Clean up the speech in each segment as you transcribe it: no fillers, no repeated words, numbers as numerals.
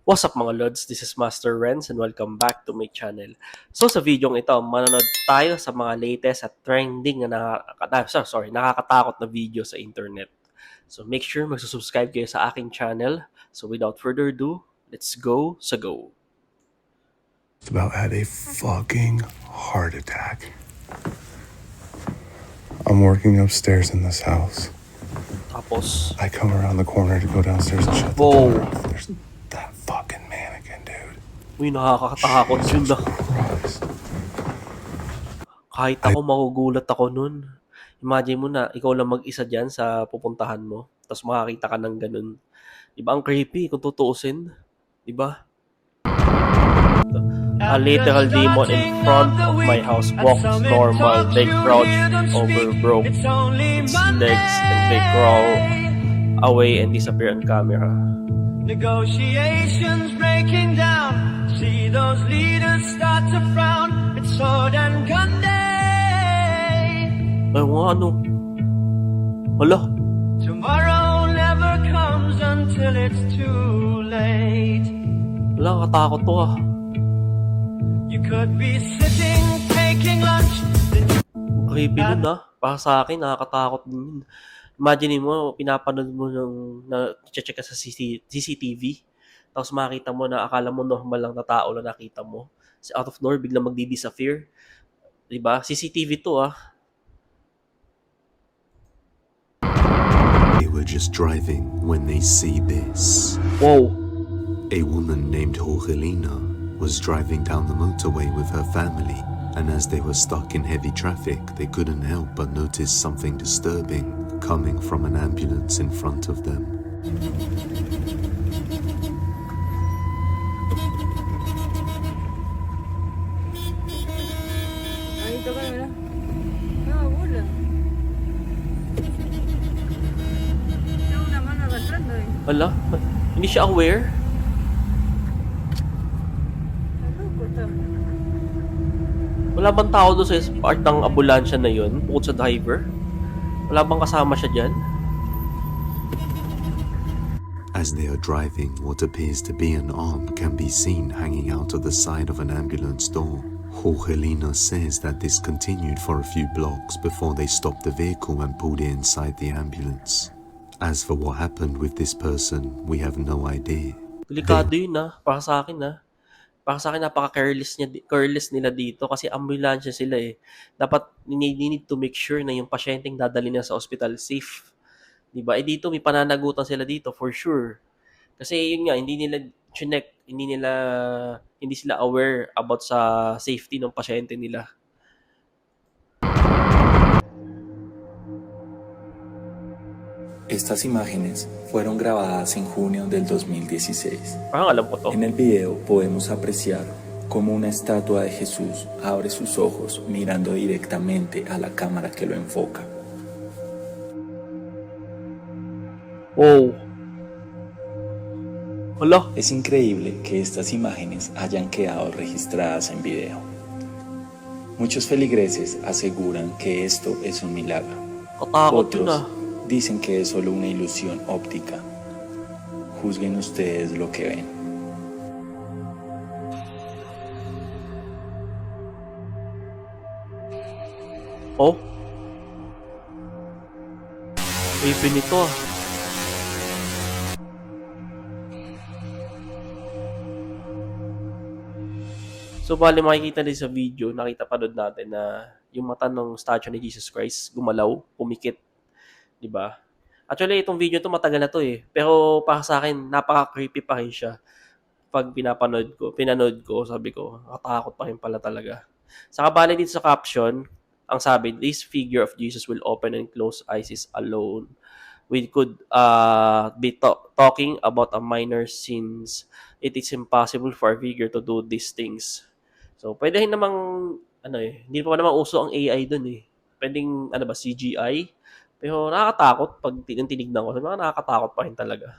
What's up mga Lods? This is Master Renz and welcome back to my channel. So sa video ito, manonood tayo sa mga latest at trending na nakakatakot na video sa internet. So make sure magsusubscribe kayo sa aking channel. So without further ado, let's go sa go. About had a fucking heart attack. I'm working upstairs in this house. Tapos, I come around the corner to go downstairs and shut the Whoa. door off. There's that fucking mannequin, dude. uy, nakakatakot yun na. Christ. Kahit ako magugulat ako nun. Imagine mo na, ikaw lang mag-isa dyan sa pupuntahan mo. Tapos makakita ka ng ganun. Diba ang creepy kung tutuusin? Diba? A literal demon in front of my house walks normal. They crouch over broke its legs and they crawl away and disappear on camera. Negotiations breaking down. See those leaders start to frown. It's sword and gun day. Ay, ano? Hala, Tomorrow never comes until it's too late. wala, katakot to ah. You could be sitting, taking lunch. Ang creepy nun ah. Para sa akin, nakakatakot din yun. Imagine mo, pinapanood mo nung na-check ka sa CCTV. Tapos makita mo na akala mo normal lang na tao na nakita mo. Si out of nowhere, biglang magdi-disappear. Diba? CCTV to ah. They were just driving when they see this. Wow. A woman named Jorgelina was driving down the motorway with her family, and as they were stuck in heavy traffic, they couldn't help but notice something disturbing coming from an ambulance in front of them. Hala, hindi siya aware. Wala bang tao doon sa part ng ambulansya na yun, bukod sa driver? Wala bang kasama siya dyan? As they are driving, what appears to be an arm can be seen hanging out of the side of an ambulance door. Jorgelina says that this continued for a few blocks before they stopped the vehicle and pulled it inside the ambulance. As for what happened with this person, we have no idea. Delikado yun ah, para sa akin ah. Para sa akin, careless nila dito kasi ambulansya sila eh. Dapat, need to make sure na yung pasyenteng dadali na sa hospital safe. Diba? Eh dito, may pananagutan sila dito for sure. Kasi yun nga, hindi sila aware about sa safety ng pasyente nila. Estas imágenes fueron grabadas en junio del 2016. Parang alam ko to. En el video podemos apreciar cómo una estatua de Jesús abre sus ojos mirando directamente a la cámara que lo enfoca. Wow. Hala. Es increíble que estas imágenes hayan quedado registradas en video. Muchos feligreses aseguran que esto es un milagro. Katakot yun ah. Otros dicen que es solo una ilusión óptica. Juzguen ustedes lo que ven. Oh. Creepy nito ah. So, bali makikita din sa video, nakita pa doon natin na yung mata ng statue ni Jesus Christ gumalaw, pumikit. Diba? Actually, itong video to matagal na to eh. Pero para sa akin, napaka-creepy pa rin siya. Pag pinanood ko, sabi ko, nakatakot pa rin pala talaga. Saka bali dito sa caption, ang sabi, this figure of Jesus will open and close eyes is alone. We could be talking about a minor sins. It is impossible for a figure to do these things. So, pwede rin namang, hindi pa naman uso ang AI dun eh. Pwedeng, CGI. Pero nakakatakot pag tinignan ko. Sabi, nakakatakot pa rin talaga.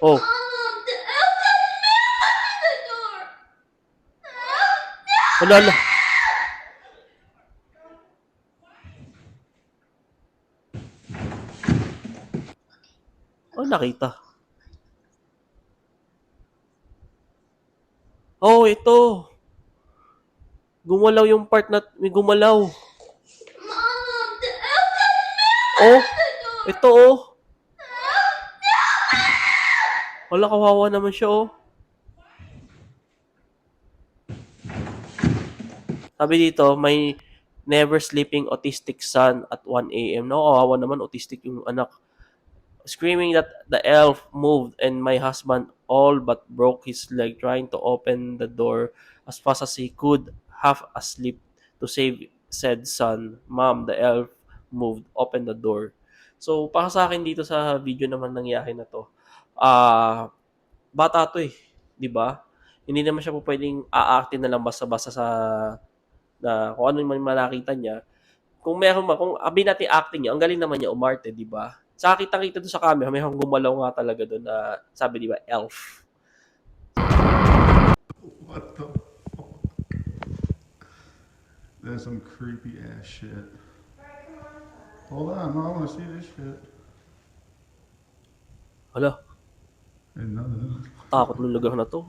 Oh. Wala na. Oh, nakita. Oh, ito. Gumalaw yung part na may gumalaw. Oh, ito oh. Wala, kawawa naman siya oh. Sabi dito, may never sleeping autistic son at 1 a.m. No, kawawa naman, autistic yung anak. Screaming that the elf moved and my husband all but broke his leg trying to open the door as fast as he could, half asleep, to save said son. Mom, the elf moved, open the door. So, para sa akin dito sa video naman nangyari na to, bata to eh, 'di ba? Hindi naman siya po pwedeng aaktin na lang basta-basta sa na kung ano man nakita niya. Kung meron man, kung abi natin acting niya, ang galing naman niya umarte, 'di ba? Sa kitang-kita doon sa camera, may gumalaw nga talaga doon na sabi 'di ba, elf. What the fuck? That's some creepy ass shit. Hold on, I want to see this shit. Hala, Ain't nothing. takot ng lugar na to.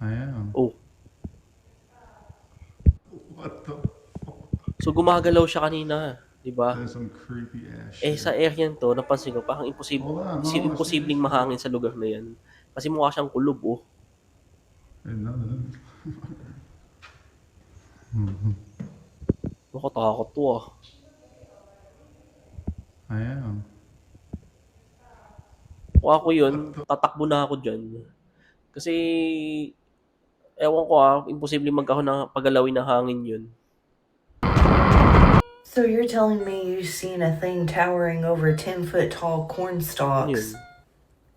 I am. Oh, What the fuck? so gumagalaw siya kanina, 'di ba? That's some creepy ass Eh shit. sa area to, napansin ko parang imposibleng mahangin sa lugar na 'yan. Kasi mukha siyang kulob oh. Ain't nothing. Nakatakot to ah. I am. Kung ako yun, tatakbo na ako dyan. Kasi, ewan ko imposible magkaroon ng pagalawin ng hangin yun. So you're telling me you've seen a thing towering over 10-foot tall corn Ano stalks, yun?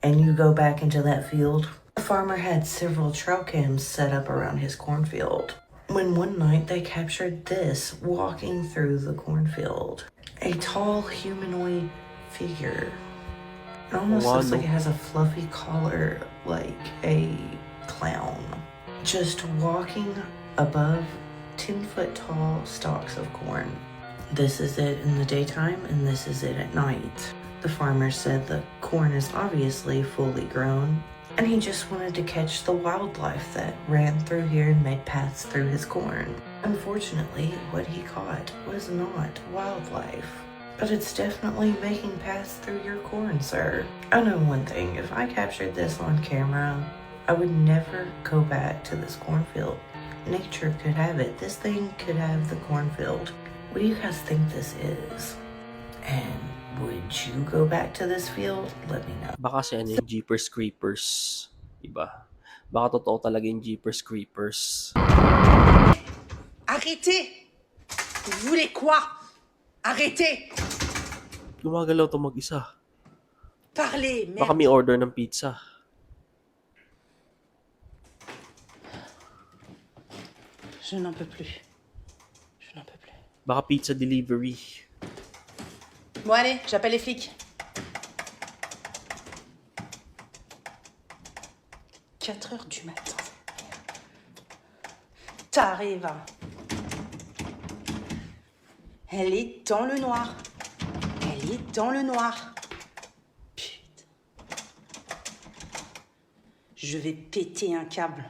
and you go back into that field? The farmer had several trail cams set up around his cornfield. When one night they captured this walking through the cornfield. A tall humanoid figure. It almost Wow, looks like no? it has a fluffy collar, like a clown. Just walking above 10-foot tall stalks of corn. This is it in the daytime, and this is it at night. The farmer said the corn is obviously fully grown, and he just wanted to catch the wildlife that ran through here and made paths through his corn. Unfortunately, what he caught was not wildlife. But it's definitely making paths through your corn, sir. I know one thing, if I captured this on camera, I would never go back to this cornfield. Nature could have it. This thing could have the cornfield. What do you guys think this is? And would you go back to this field? Let me know. Baka kasi ano yung Jeepers Creepers. Diba? Baka totoo talaga yung Jeepers Creepers. Arrêtez! Vous voulez quoi? Arrêtez! Gumagalaw to mag-isa. Parlez, Baka merde! may order ng pizza. Je n'en peux plus. Je n'en peux plus. Baka pizza delivery. Bon allez, j'appelle les flics. 4 heures du matin. T'arrives. Elle est dans le noir. Elle est dans le noir. Putain. Je vais péter un câble.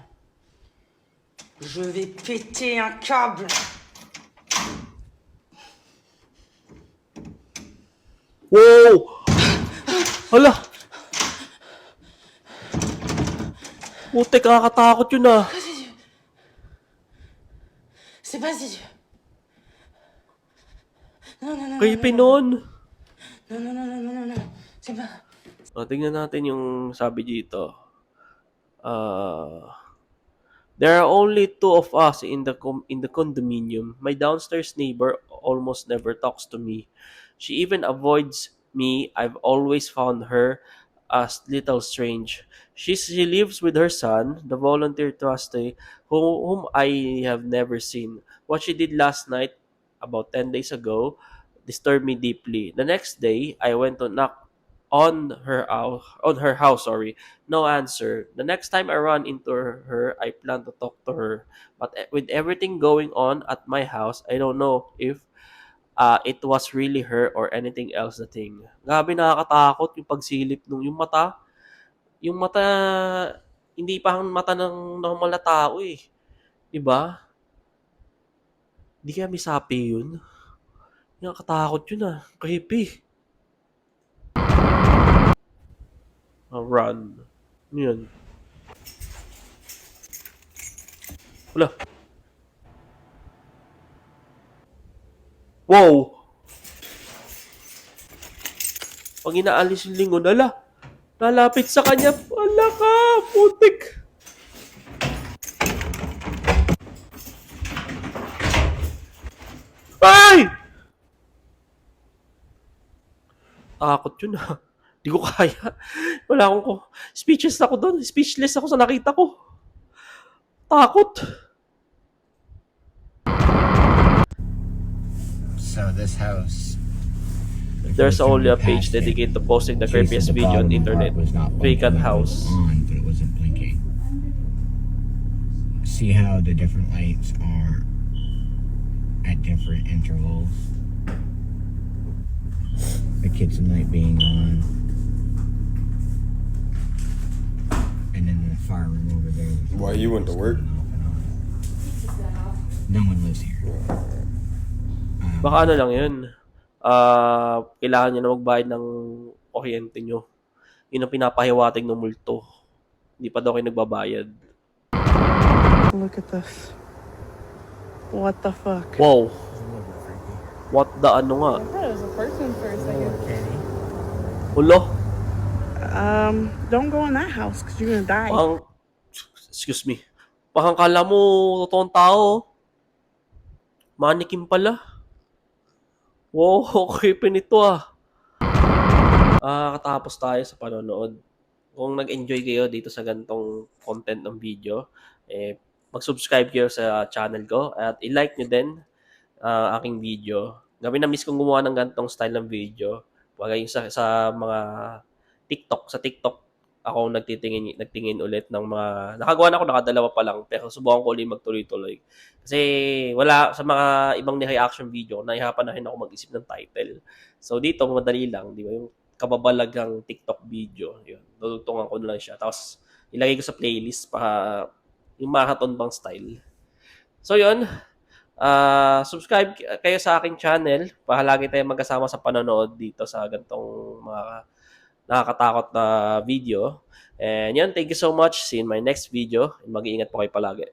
Je vais péter un câble. Wow! Hala! Puti, kakatakot yun ah. C'est pas si Dieu. Non, non, non. Creepy nun. Non, non, non, non, non, non, non. C'est pas. O, tingnan natin yung sabi dito. There are only 2 of us in the condominium. My downstairs neighbor almost never talks to me. She even avoids me. I've always found her as little strange. She lives with her son, the volunteer trustee, whom I have never seen. What she did last night, about 10 days ago, disturbed me deeply. The next day, I went to knock on her house, sorry. No answer. The next time I run into her, I plan to talk to her. But with everything going on at my house, I don't know if it was really her or anything else the thing. Grabe, nakakatakot yung pagsilip nung yung mata hindi pa ang mata ng normal na tao eh. 'Di ba? Di kaya may sapi yun? Nakakatakot yun Creepy. Run. Ano yun? Wala. Wow! Pag inaalis yung lingon, lalapit sa kanya. Ala ka! Putik! Ay! Takot yun Di ko kaya. Wala akong speechless ako doon. Speechless ako sa nakita ko. Takot. So this house. There's only a page dedicated to posting the creepiest video on the internet. Vacant house. On, but it wasn't blinking. See how the different lights are at different intervals. The kitchen light being on, and then the fire room over there. Why you went to work? No one lives here. Baka ano lang yun. Kailangan nyo na magbayad ng kuryente nyo. Yun ang pinapahiwatig ng multo. Hindi pa daw kayo nagbabayad. Look at this. What the fuck? Wow. What the ano nga? I thought it was a person for a second. Ulo. Don't go in that house because you're gonna die. Excuse me. Baka kala mo totoong tao. Mannequin pala. Wow, creepy nito katapos tayo sa panonood. Kung nag-enjoy kayo dito sa gantong content ng video, mag-subscribe kayo sa channel ko at i-like nyo din aking video. Gabi na miss kong gumawa ng gantong style ng video. Bagay sa mga sa TikTok, ako nagtingin ulit ng mga, nakagawa na ako, nakadalawa pa lang, pero subukan ko ulit magtuloy-tuloy. Kasi wala, sa mga ibang reaction video, nahihirapan na rin ako mag-isip ng title. So dito, madali lang, di ba? Yung kababalagang TikTok video, yun, tutulungan ko na lang siya. Tapos, ilagay ko sa playlist para yung marathon bang style. So yun, subscribe kayo sa aking channel para lagi tayong magkasama sa panonood dito sa gantong mga nakakatakot na video. And yan, thank you so much. See you in my next video. And mag-iingat po kayo palagi.